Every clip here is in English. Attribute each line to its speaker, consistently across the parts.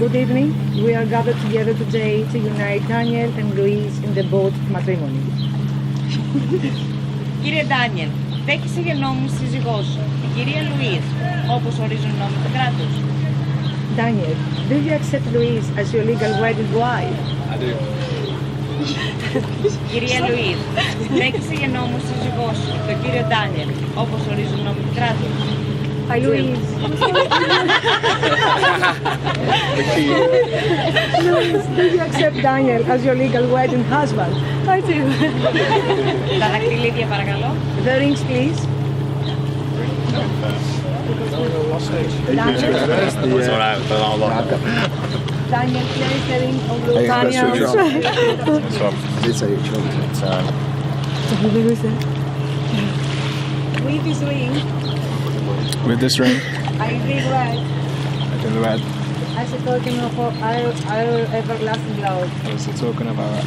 Speaker 1: Good evening. We are gathered together today to unite Daniel and Louise in the boat of matrimony.
Speaker 2: Κύριε Ντάνιελ, δέχεσαι για νόμιμη σύζυγό σου, την κυρία Λουίς, όπως ορίζουν οι νόμοι του κράτους.
Speaker 1: Daniel, do you accept Louise as your legal wedded wife?
Speaker 3: I do.
Speaker 2: Κυρία Λουίς, δέχεσαι για νόμιμη σύζυγό σου, τον κύριο Ντάνιελ, όπως ορίζουν οι νόμοι του κράτους.
Speaker 1: Hi, Louise. Louise, do you accept Daniel as your legal wedding husband?
Speaker 4: I do.
Speaker 2: Τα δακτυλίδια παρακαλώ.
Speaker 1: The rings, please. Daniel,
Speaker 3: It's alright, but I'll lock it.
Speaker 1: Daniel, place the ring on Louise.
Speaker 4: Daniel.
Speaker 3: So, I did say each other.
Speaker 4: Who is it?
Speaker 1: With this ring,
Speaker 3: With this ring,
Speaker 1: I regret
Speaker 3: I do the red.
Speaker 1: as a token of our everlasting love.
Speaker 3: What's it talking about?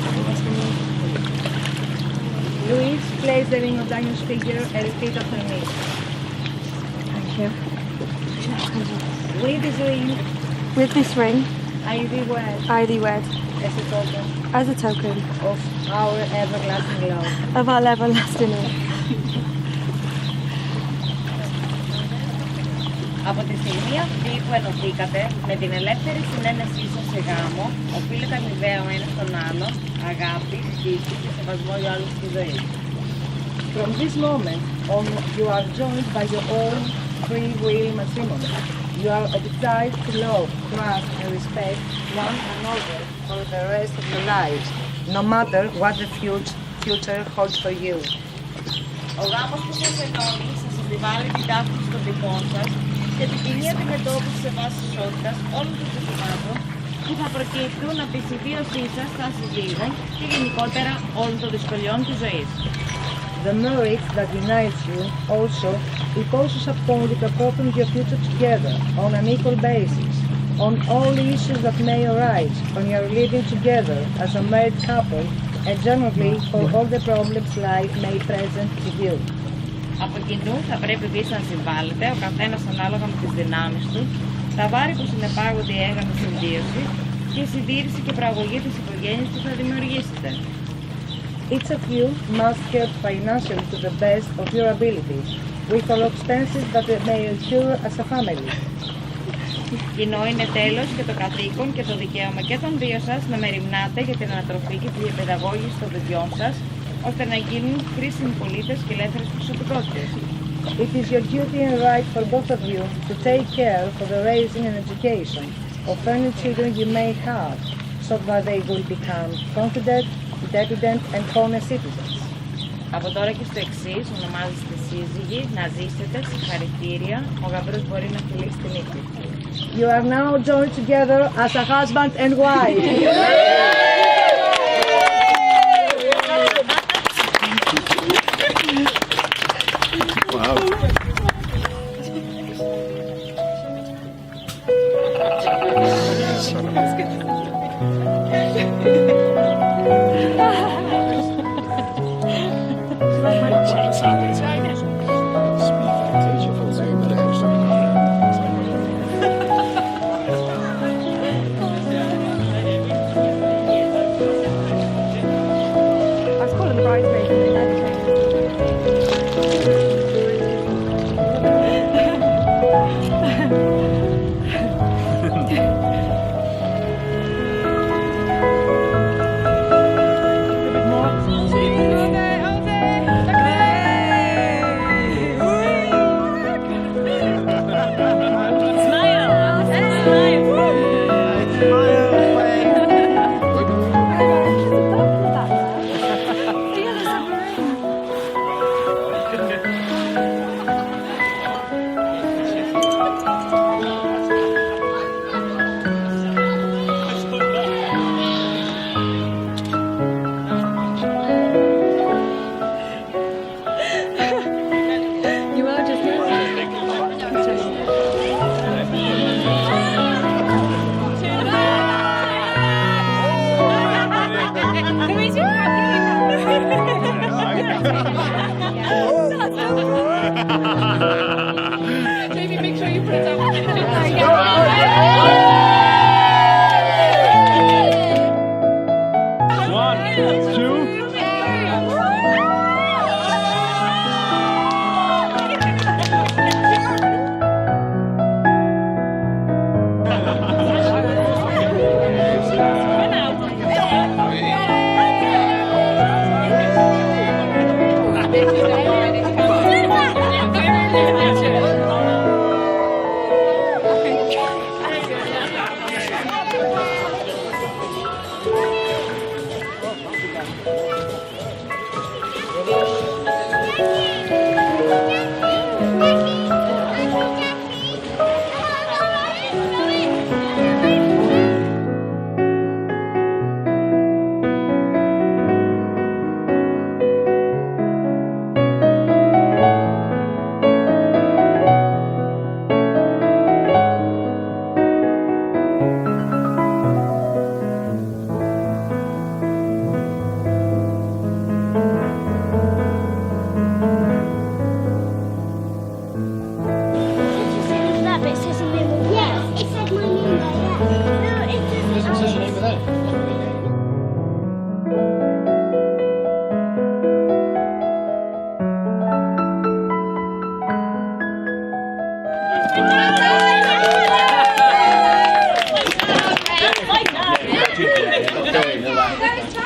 Speaker 1: Louise, place the ring of Daniel's figure and repeat after me.
Speaker 4: Thank you.
Speaker 1: With this ring,
Speaker 4: With this ring,
Speaker 1: I regret
Speaker 4: I thee wed,
Speaker 1: as a token
Speaker 4: as a token
Speaker 1: of our everlasting love.
Speaker 4: of our everlasting love.
Speaker 2: Από τη στιγμή αυτή που ενωθήκατε με την ελεύθερη συνένεσή σας σε γάμο, οφείλετε αμοιβαία ο ένας τον άλλον, αγάπη, δίκη και σεβασμό για όλους τη ζωή.
Speaker 1: From this moment on, you are joined by your own free will matrimony. You are obliged to love, trust, and respect one another for the rest of your lives, no matter what the future holds for you.
Speaker 2: Ο γάμος που σας ενώνει σας επιβάλλει την ταύτιση των δικών σας και την κοινή αντιμετώπιση σε βάση ισότητας όλων των ζητημάτων που θα προκύπτουν από τη συμβίωσή σας σαν συζύγων και γενικότερα όλων των δυσκολιών της ζωής.
Speaker 1: The marriage that unites you also imposes upon you to open your future together on an equal basis, on all issues that may arise when you are living together as a married couple, and generally for all the problems life may present to you.
Speaker 2: Από κοινού θα πρέπει επίσης να συμβάλλετε, ο καθένας ανάλογα με τις δυνάμεις του, τα βάρη που συνεπάγονται η έγγραφη συμβίωση και η συντήρηση και προαγωγή της οικογένειας που θα δημιουργήσετε.
Speaker 1: Each of you must help financially to the best of your ability, with all expenses that may occur as a family.
Speaker 2: Κοινό είναι τέλος και το καθήκον και το δικαίωμα και των δύο σας να μεριμνάτε για την ανατροφή και τη διαπαιδαγώγηση των παιδιών σας, ώστε να γίνουν χρήσιμοι πολίτες και ελεύθερες προσωπικότητες.
Speaker 1: It is your duty and right for both of you to take care for the raising and education of any children you may have, so that they will become confident, independent and honest citizens.
Speaker 2: Από τώρα και στο εξής, ονομάζεστε σύζυγοι, να ζήσετε, συγχαρητήρια, ο γαμπρός μπορεί να φιλήσει την νύχτη.
Speaker 1: You are now joined together as a husband and wife.
Speaker 3: Wow.
Speaker 4: I was calling the bridesmaids and they dedicated.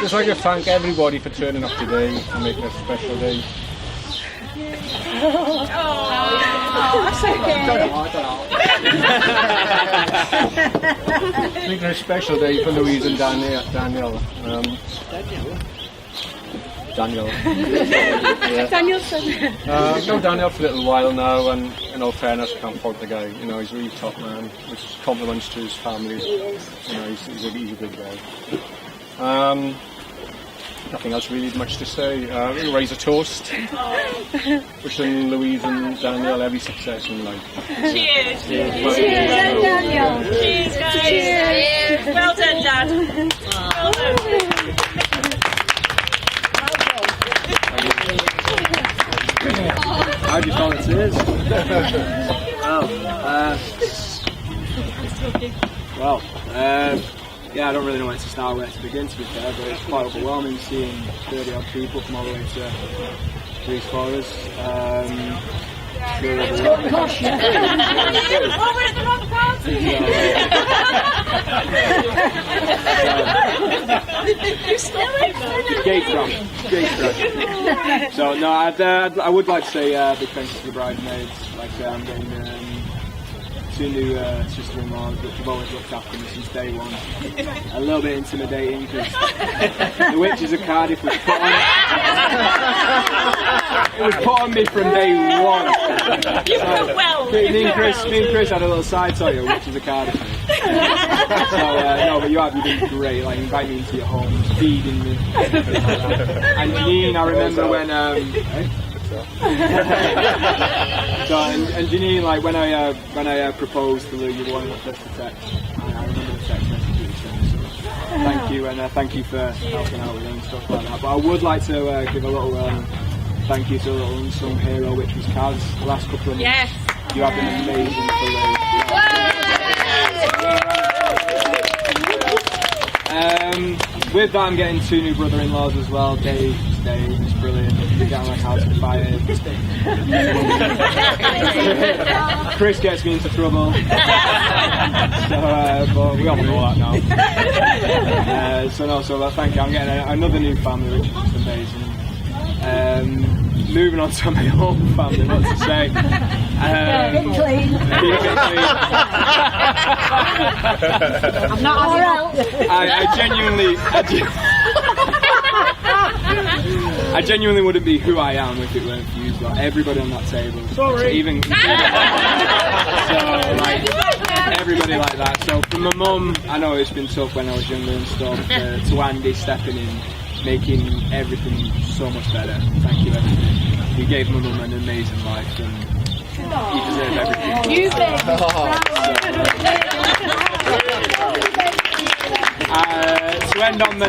Speaker 3: just like to thank everybody for turning up today and making it a special day. Making it a special day for Louise and Daniel. Daniel. Yeah.
Speaker 4: Danielson.
Speaker 3: Known Daniel for a little while now, and in all fairness, I can't fault the guy. You know, he's a really top man, which is compliments to his family. You know, he's a good guy. Nothing else really much to say. We'll raise a toast. Wishing Louise and Daniel every success in life.
Speaker 2: Cheers!
Speaker 4: Cheers, Daniel.
Speaker 2: Cheers, guys! Cheers! Well done, Dad. Well done.
Speaker 5: How do you volunteers? Yeah, I don't really know where to start, where to begin, to be fair, but it's quite overwhelming seeing 30 odd people from all the way to Greece for us. Really overwhelming.
Speaker 2: Oh, we're at the wrong party!
Speaker 5: Gate crash. So no, I would like to say big thanks to the bridesmaids. Like I'm getting 2 new sister-in-laws which have always looked after me since day one. A little bit intimidating because the Witches of Cardiff was put on. It was put on me from day one.
Speaker 2: You feel well.
Speaker 5: Me and Chris had a little side talk at Witches of Cardiff. So no, but you've been great. Like inviting me into your home, feeding me, and Janine, I remember when. So and Janine, like when I proposed to Lou, you were one of the first to text. I remember the text message you sent. So thank you, and thank you for helping out with it and stuff like that. But I would like to give a little thank you to a little unsung hero, which was Kaz. The last couple of months,
Speaker 2: Yes.
Speaker 5: You have been amazing for Lou. With that, I'm getting 2 new brother-in-laws as well. Dave is brilliant. He's getting like House of Fire. Chris gets me into trouble. So, but we all know that now. So thank you. I'm getting another new family, which is amazing. Moving on to my own family, what to say.
Speaker 4: Get clean. I'm not
Speaker 5: I genuinely wouldn't be who I am if it weren't for you. Like everybody on that table. Sorry. So like everybody like that. So from my mum, I know it's been tough when I was younger and stuff. To Andy stepping in, making everything so much better. Thank you, everything. You gave my mum an amazing life, and you deserve everything.
Speaker 4: You
Speaker 5: to end on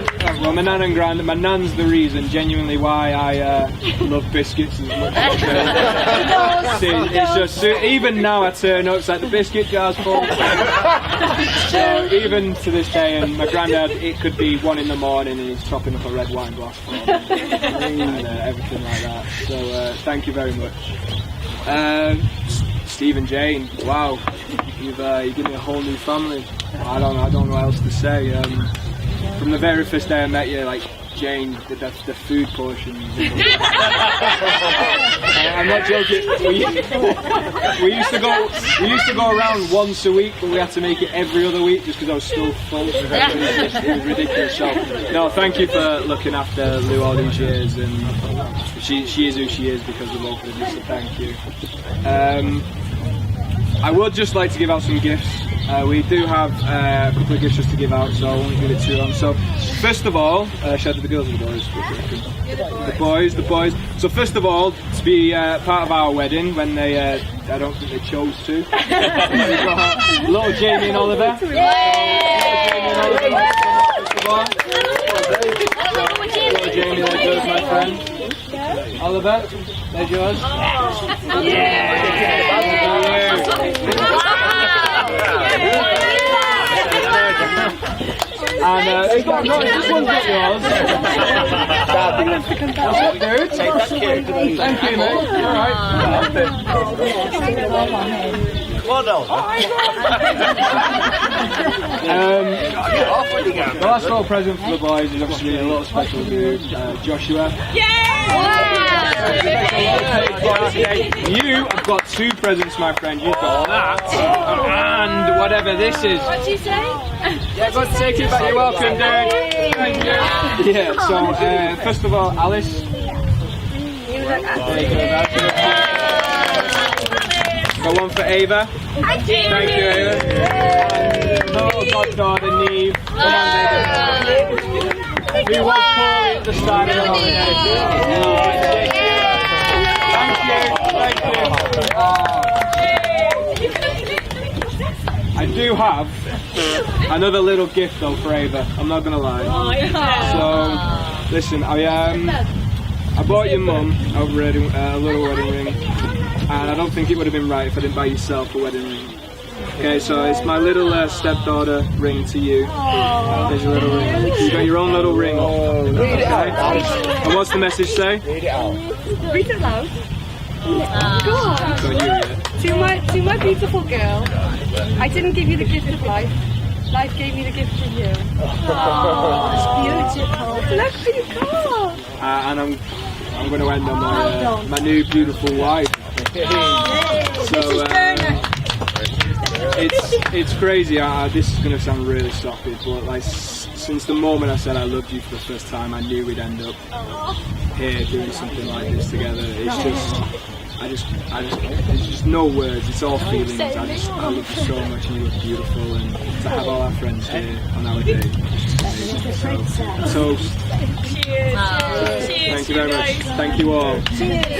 Speaker 5: my nan and grand, my nan's the reason genuinely why I love biscuits as much as I do. It's just even now I turn up, it's like the biscuit jar's full. So even to this day, and my granddad, it could be 1 in the morning and he's chopping up a red wine glass for me, and everything like that. So thank you very much. Steve and Jane, wow, you've given me a whole new family. I don't know what else to say. From the very first day I met you, like Jane, the food portions. I'm not joking. We used to go around once a week, but we had to make it every other week just because I was still full. It was ridiculous. So, no, thank you for looking after Lou all these years, and she is who she is because of both of you. So thank you. I would just like to give out some gifts. We do have a couple of gifts just to give out, so I won't give it too long. So, first of all, shout out to the girls or the boys? The boys. So, first of all, to be part of our wedding, when they, I don't think they chose to. We've got little Jamie and Oliver. Little Jamie, there goes my friend. Oliver, there's yours. And this one's not yours. What's up, dude? Thank you, mate. Alright. Well done. The last little present for the boys is obviously a little special to Joshua. You have got 2 presents, my friend. You've got that and whatever this is.
Speaker 4: What'd you say?
Speaker 5: Yeah, go take it back. You're welcome, dude. Thank you. Yeah, so first of all, Alice. There you go, got one for Ava. Thank you, Ava. Little goddaughter, Neve. Come on, David. Who was Corey at the start of the holiday? Thank you. I do have another little gift though for Ava. I'm not gonna lie. So, listen, I bought your mum a little wedding ring, and I don't think it would have been right if I didn't buy yourself a wedding ring. Okay, so it's my little stepdaughter ring to you. There's your little ring. You got your own little ring.
Speaker 6: Read it out.
Speaker 5: And what's the message say?
Speaker 6: Read it out.
Speaker 7: Read it loud. God.
Speaker 5: So you read it.
Speaker 7: To my beautiful girl, I didn't give you the gift of life. Life gave me the gift of you.
Speaker 4: It's beautiful.
Speaker 7: Look at your car.
Speaker 5: And I'm going to end on my new beautiful wife. So it's crazy. This is going to sound really sloppy, but like since the moment I said I loved you for the first time, I knew we'd end up here doing something like this together. It's just. There's just no words, it's all feelings. I love you so much and you look beautiful, and to have all our friends here on our day, so thank you very much. Thank you all.
Speaker 6: Thank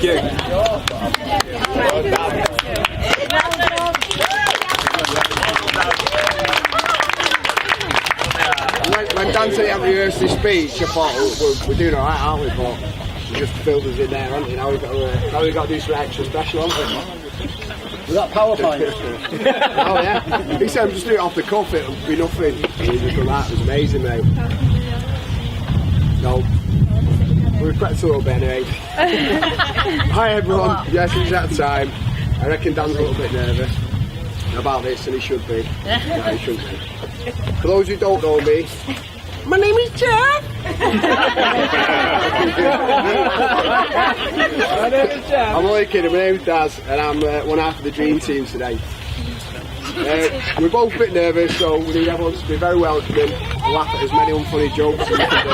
Speaker 5: you.
Speaker 6: When Zante had rehearsed his speech, I thought we're doing alright, aren't we? But we just filled us in there, haven't we? Now we've got to do something extra special, haven't we?
Speaker 8: Was that PowerPoint?
Speaker 6: Oh yeah. He said just do it off the cuff, it'll be nothing. He was just like, it was amazing, mate. No. We prepped a little bit anyway. Hi everyone. Yes, it's that time. I reckon Dan's a little bit nervous about this, and he should be. No, he shouldn't be. For those who don't know me, my name is Jeff. I'm only kidding, my name's Daz, and I'm one half of the dream team today. We're both a bit nervous, so we need everyone to be very welcoming and laugh at as many unfunny jokes as we can do.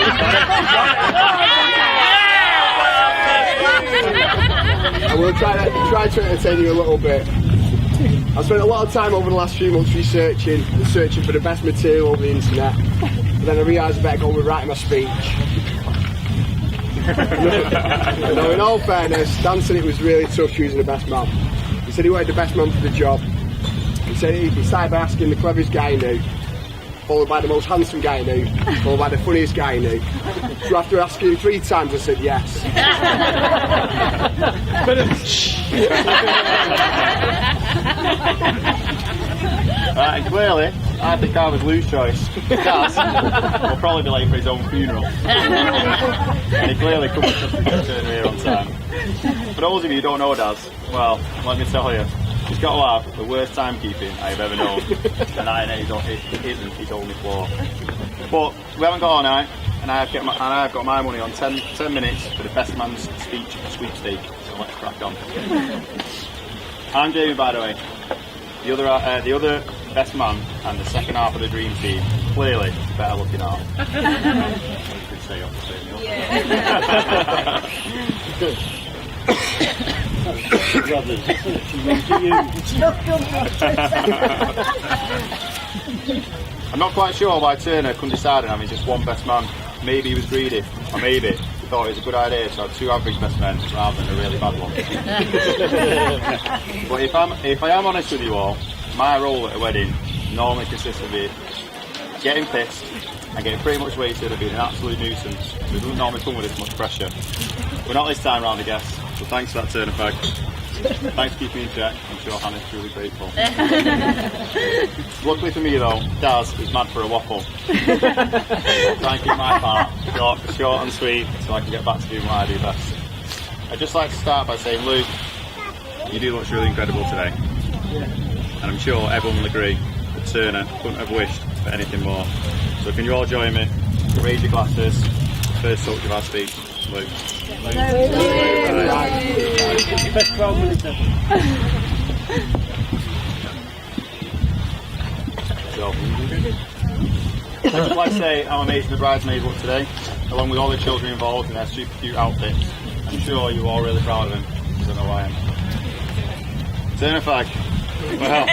Speaker 6: And we'll try to entertain you a little bit. I've spent a lot of time over the last few months researching for the best material over the internet. But then I realised I better go with writing my speech. No, in all fairness, Dan said it was really tough choosing the best man. He said he wanted the best man for the job. He said he started by asking the cleverest guy he knew, followed by the most handsome guy he knew, followed by the funniest guy he knew. So after asking him 3 times, I said yes.
Speaker 9: Right, and clearly, I think I was Lou's choice. Daz will probably be late for his own funeral. And he clearly couldn't just return here on time. For those of you who don't know Daz, well, let me tell you, he's got to have the worst timekeeping I've ever known. And I know it isn't his only flaw. But we haven't got all night, and I've got my money on 10 minutes for the best man's speech sweepstake. So let's crack on. I'm Jamie, by the way. The other best man and the second half of the dream team, clearly better looking half. You could say up I'm not quite sure why Turner couldn't decide on having just one best man. Maybe he was greedy, or maybe he thought it was a good idea to have 2 average best men rather than a really bad one. But if I am honest with you all, my role at a wedding normally consists of getting pissed and getting pretty much wasted and being an absolute nuisance. It doesn't normally come with this much pressure. But not this time round, I guess. So thanks for that Turner fag. Thanks for keeping me in check. I'm sure Hannah's truly grateful. Luckily for me though, Daz is mad for a waffle. I'll try and keep my part short and sweet so I can get back to doing what I do best. I'd just like to start by saying, Lou, you do look really incredible today. And I'm sure everyone will agree that Turner couldn't have wished for anything more. So can you all join me? Raise your glasses. First touch of our speech. Lou.
Speaker 8: Best 12 minutes ever.
Speaker 9: So, I'd just like to say how amazing the bridesmaids look today, along with all the children involved in their super cute outfits. I'm sure you're all really proud of them, because I know I am. Turner flag. Well.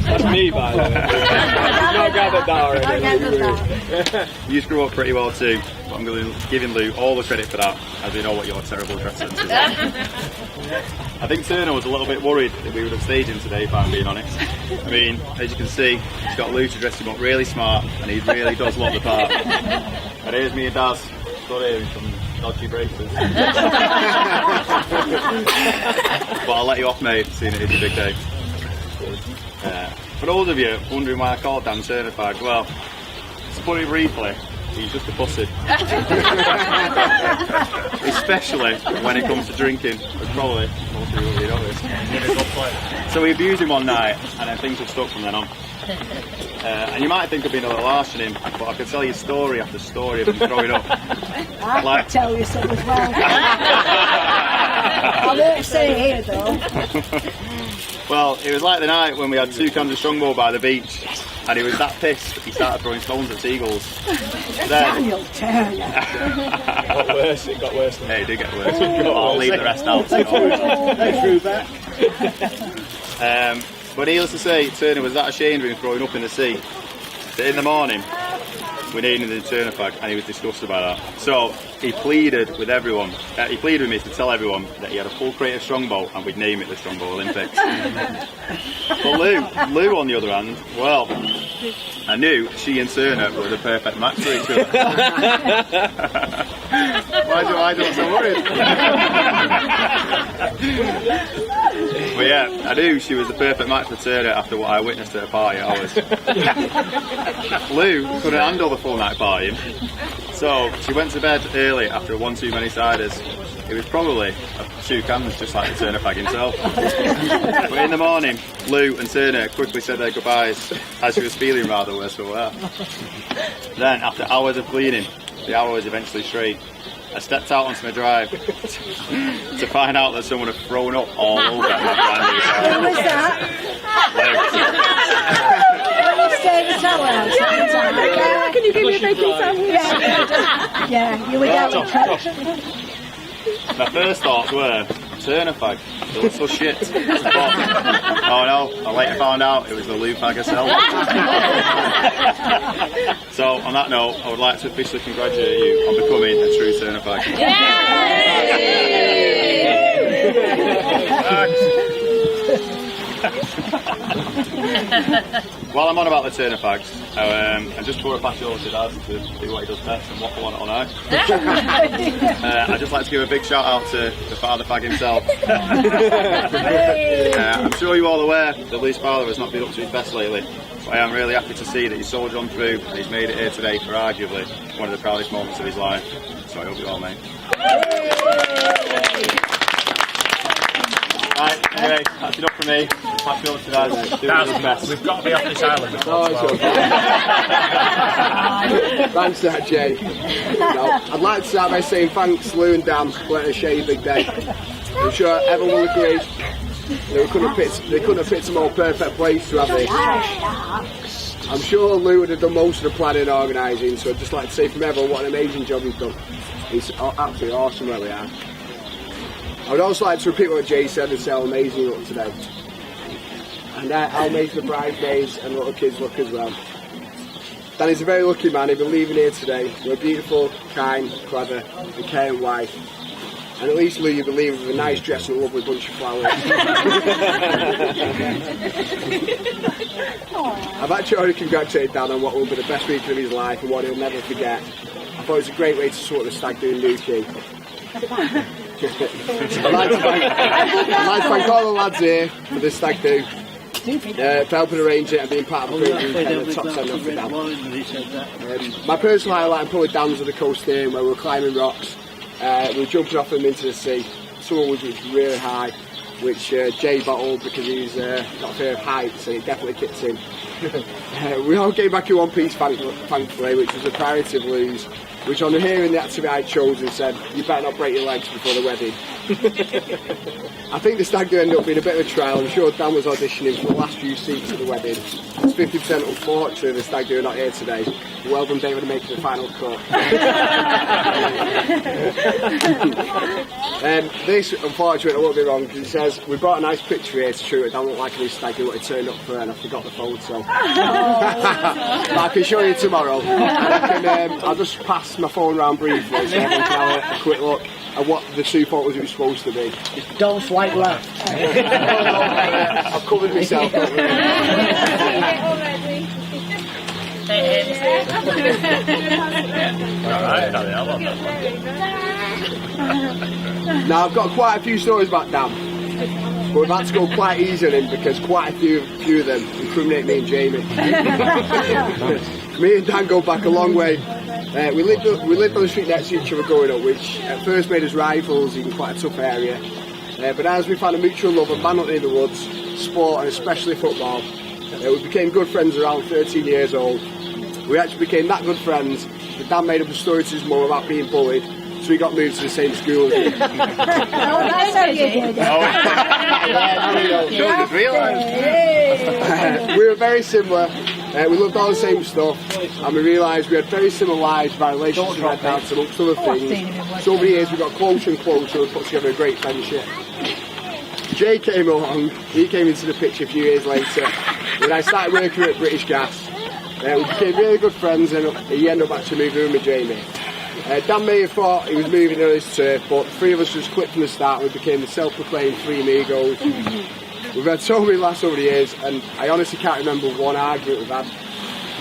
Speaker 5: That's me, by the way. Not gathered that already.
Speaker 9: You screw up pretty well too, but I'm going to give Lou all the credit for that, as we know what your terrible dress sense is like. I think Turner was a little bit worried that we would have staged him today, if I'm being honest. I mean, as you can see, he's got Lou to dress him up really smart, and he really does look the part. And here's me and Daz, stood here in some dodgy braces. But I'll let you off, mate, seeing it is a big day. For those of you wondering why I called Dan Turner flag, well, to put it briefly, he's just a pussy. Especially when it comes to drinking, which probably most of you will be honest. So we abused him one night, and then things have stuck from then on. And you might think I've been a little harsh on him, but I could tell you story after story of him growing up.
Speaker 4: I could tell you some as well. I won't say it here though.
Speaker 9: Well, it was like the night when we had 2 cans of Strongbow by the beach, and he was that pissed that he started throwing stones at seagulls.
Speaker 4: Daniel Turner.
Speaker 5: It got worse.
Speaker 9: Hey, it did get worse. I'll leave the rest out. But needless to say, Turner was that ashamed of him throwing up in the sea that in the morning we named him the Turner flag, and he was disgusted by that. So he pleaded with everyone. He pleaded with me to tell everyone that he had a full crate of Strongbow and we'd name it the Strongbow Olympics. But Lou, on the other hand, well, I knew she and Turner were the perfect match for each other. Why do I look so worried? But yeah, I knew she was the perfect match for Turner after what I witnessed at a party at ours. Lou couldn't handle the full night partying, so she went to bed early after one too many ciders. It was probably 2 cans, just like the Turner flag himself. But in the morning, Lou and Turner quickly said their goodbyes, as she was feeling rather worse for wear. Then, after hours of cleaning, the hour was eventually straight. I stepped out onto my drive to find out that someone had thrown up all over my brand new car.
Speaker 4: Who was that? Stay the tower house.
Speaker 7: Can you give me a bacon sandwich?
Speaker 4: Yeah, you were down.
Speaker 9: My first thoughts were, Turner flag, it looks so shit. But, oh no, I later found out it was the Lou flag herself. So, on that note, I would like to officially congratulate you on becoming a true Turner flag. While I'm on about the Turner fags, and just before I pass you over to Dad to do what he does best and waffle on it all night, I'd just like to give a big shout out to the father fag himself. I'm sure you're all aware that Lou's father has not been up to his best lately, but I am really happy to see that he's soldiered on through and he's made it here today for arguably one of the proudest moments of his life. So I hope you all, mate. Right, anyway, that's enough from me. Pass you over to Dad. Do what he does best.
Speaker 8: We've got to be off this island.
Speaker 6: Thanks for that, Jay. No, I'd like to start by saying thanks, Lou and Dan, for letting us share your big day. I'm sure everyone will agree they couldn't have picked a more perfect place to have this. I'm sure Lou would have done most of the planning and organising, so I'd just like to say from everyone what an amazing job you've done. It's absolutely awesome where we are. I would also like to repeat what Jay said and say how amazing you look today. And how amazing the bridesmaids and little kids look as well. Danny's a very lucky man. He'll be leaving here today with a beautiful, kind, clever and caring wife. And at least Lou, you'll be leaving with a nice dress and a lovely bunch of flowers. I've actually already congratulated Dan on what will be the best weekend of his life and what he'll never forget. I thought it was a great way to sort the stag do in Newquay. I'd like to thank all the lads here for this stag do, for helping arrange it and being part of the top send off for Dan. My personal highlight and probably Dan's of the coast here where we were climbing rocks. we were jumping off them into the sea. Someone was really high, which Jay bottled because he's not fear of heights, and it definitely kicked in. We all came back in one piece, thankfully, which was a priority of Louise, which on hearing the activity I'd chosen said, "You better not break your legs before the wedding." I think the stag do ended up being a bit of a trial. I'm sure Dan was auditioning for the last few seats at the wedding. It's 50% unfortunately the stag do are not here today. Well done, David, in making the final cut. This, unfortunately, I won't be wrong, because it says, "We brought a nice picture here to show it don't look like a new stag do what it turned up for," and I forgot the photo. But I can show you tomorrow. And I'll just pass my phone around briefly so everyone can have a quick look at what the 2 photos it was supposed to be.
Speaker 8: Don't swipe left.
Speaker 6: I've covered myself. Now I've got quite a few stories about Dan, but we've had to go quite easy on him because quite a few of them incriminate me and Jamie. Me and Dan go back a long way. We lived on the street next to each other growing up, which at first made us rivals in quite a tough area. But as we found a mutual love of man hunting in the woods, sport and especially football, we became good friends around 13 years old. We actually became that good friends that Dan made up a story to his mum about being bullied, so we got moved to the same school as him.
Speaker 4: Oh, that's how you did it.
Speaker 6: We were very similar. We loved all the same stuff, and we realised we had very similar lives by relationships right down to amongst other things. So over the years we got closer and closer and put together a great friendship. Jay came along, he came into the picture a few years later when I started working at British Gas. We became really good friends and he ended up actually moving in with Jamie. Dan may have thought he was moving on his turf, but the three of us just clicked from the start and we became the self-proclaimed three amigos. We've had so many laughs over the years, and I honestly can't remember one argument we've had.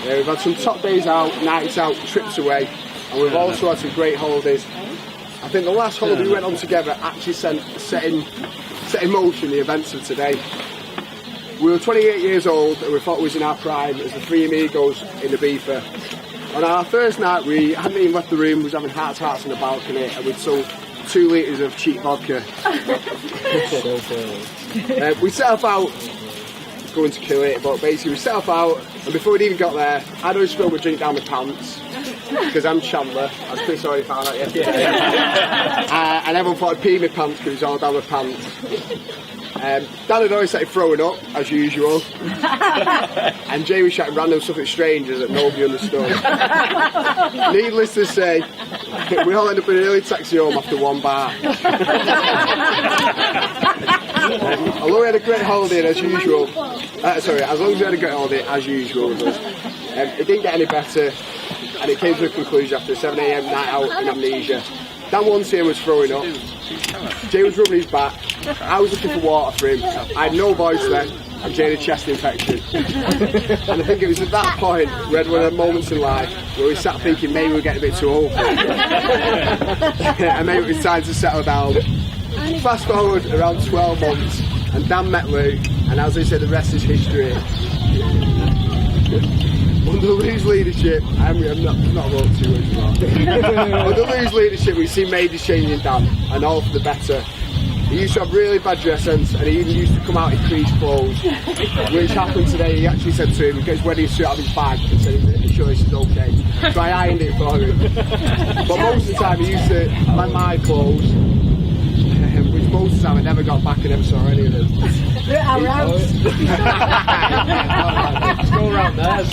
Speaker 6: We've had some top days out, nights out, trips away, and we've also had some great holidays. I think the last holiday we went on together actually set in motion the events of today. We were 28 years old and we thought we was in our prime as the three amigos in Ibiza. On our first night we hadn't even left the room, we was having hearts on the balcony, and we'd sold 2 litres of cheap vodka. We set off out, going to kill it, but basically we set off out, and before we'd even got there, I'd always spilled my drink down my pants, because I'm Chandler, as Chris already found out yesterday. And everyone thought I'd pee my pants because it was all down my pants. Dan had always started throwing up, as usual, and Jay was shouting random stuff at strangers that nobody understood. Needless to say, we all ended up in an early taxi home after one bar. Although we had a great holiday as usual, as long as we had a great holiday as usual, it didn't get any better, and it came to a conclusion after a 7 AM night out in Amnesia. Dan once here was throwing up, Jay was rubbing his back, I was looking for water for him, I had no voice then, and Jay had a chest infection. And I think it was at that point we had one of the moments in life where we sat thinking maybe we're getting a bit too old for it. And maybe it was time to settle down. Fast forward around 12 months and Dan met Lou, and as I said, the rest is history. Under Lou's leadership, I'm not wrote too much more. Under Lou's leadership, we've seen major change in Dan, and all for the better. He used to have really bad dress sense, and he even used to come out in creased clothes, which happened today. He actually said to him, he got his wedding suit out of his bag and said he's sure this is okay. So I ironed it for him. But most of the time he used to lend my clothes, which most of the time I never got back and never saw any of them.
Speaker 4: Our house.
Speaker 8: Let's go around there.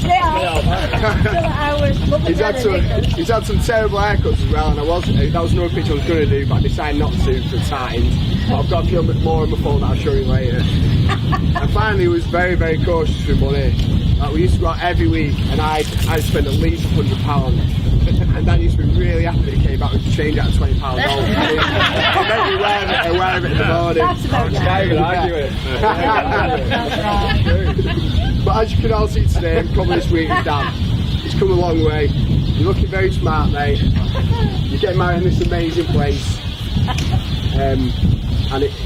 Speaker 6: He's had some terrible haircuts as well, and that was another picture I was going to do, but I decided not to for time. But I've got a few bit more on my phone that I'll show you later. And finally, he was very, very cautious with money. We used to go out every week, and I'd spend at least £100. And Dan used to be really happy that he came back with a change out of £20 note. He made me aware of it in the morning.
Speaker 4: That's about
Speaker 6: But as you can all see today, and probably this week with Dan, he's come a long way. You're looking very smart, mate. You're getting married in this amazing place. And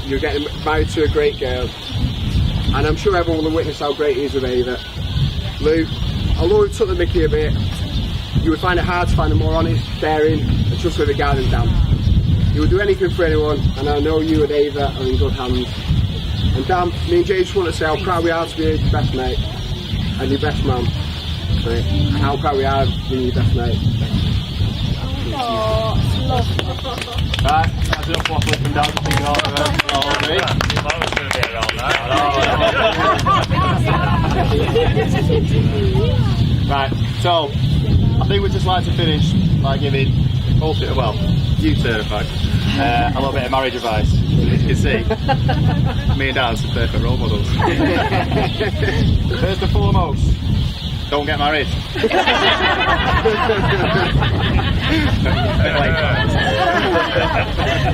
Speaker 6: you're getting married to a great girl. And I'm sure everyone will witness how great he is with Ava. Lou, although we took the mickey a bit, you would find it hard to find a more honest, daring and trustworthy guy than Dan. You would do anything for anyone, and I know you and Ava are in good hands. And Dan, me and Jay just want to say how proud we are to be your best mate and your best man. Right? And how proud we are of being your best mate.
Speaker 9: Right, that's enough waffle from down to thinking all of it. Right, so I think we'd just like to finish by giving well, you two in fact, a little bit of marriage advice. As you can see, me and Dan are some perfect role models. First and foremost, don't get married.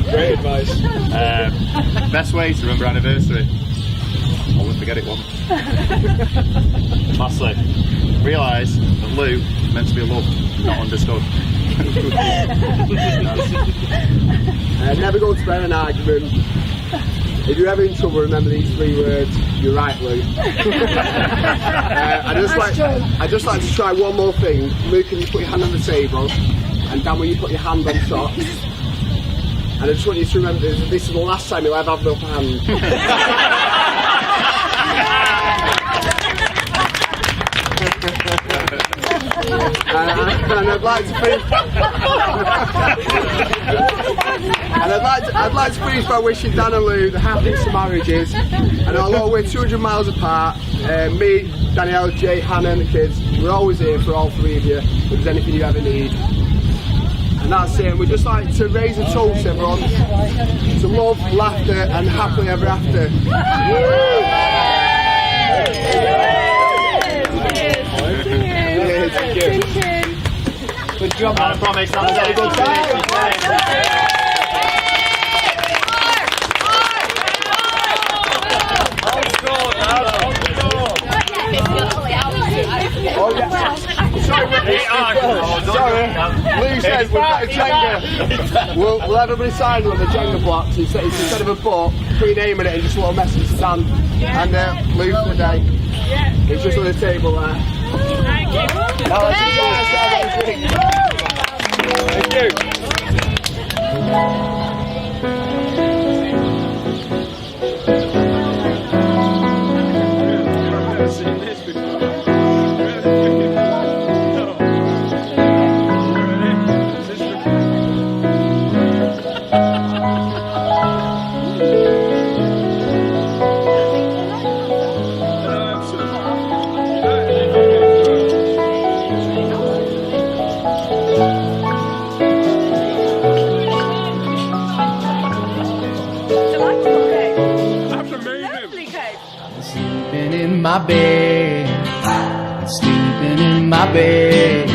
Speaker 6: Great advice.
Speaker 9: Best way to remember anniversary. Always forget it once. Lastly, realise that Lou is meant to be loved, not understood.
Speaker 6: Never go to bed in an argument. If you're ever in trouble, remember these 3 words. You're right, Lou. I'd just like to try one more thing. Lou, can you put your hand on the table? And Dan, will you put your hand on top? And I just want you to remember this is the last time you'll ever have the upper hand. And I'd like to finish. I'd like to finish by wishing Dan and Lou the happiest of marriages. And although we're 200 miles apart, me, Danielle, Jay, Hannah, and the kids, we're always here for all 3 of you. If there's anything you ever need. And that's it. And we'd just like to raise a toast, everyone, to love, laughter, and happily ever after.
Speaker 9: Good job, man. I promise that was a good time.
Speaker 6: Sorry, Louise says we've got a Jenga. We'll everybody sign on the Jenga blocks. Instead of a book, put your name in it and just a little message to Dan. And Lou for the day. It's just on the table there.
Speaker 2: Thank you.
Speaker 6: Thank you.
Speaker 10: My bed, sleeping in my bed.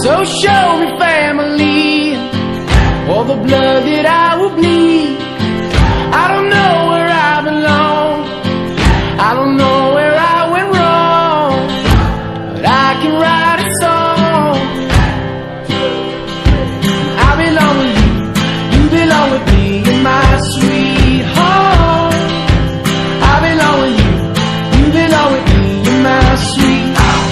Speaker 10: So show me family, all the blood that I will bleed. I don't know where I belong, I don't know where I went wrong, but I can write a song. I belong with you, you belong with me, you're my sweet home. I belong with you, you belong with me, you're my sweet home.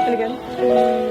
Speaker 7: And again.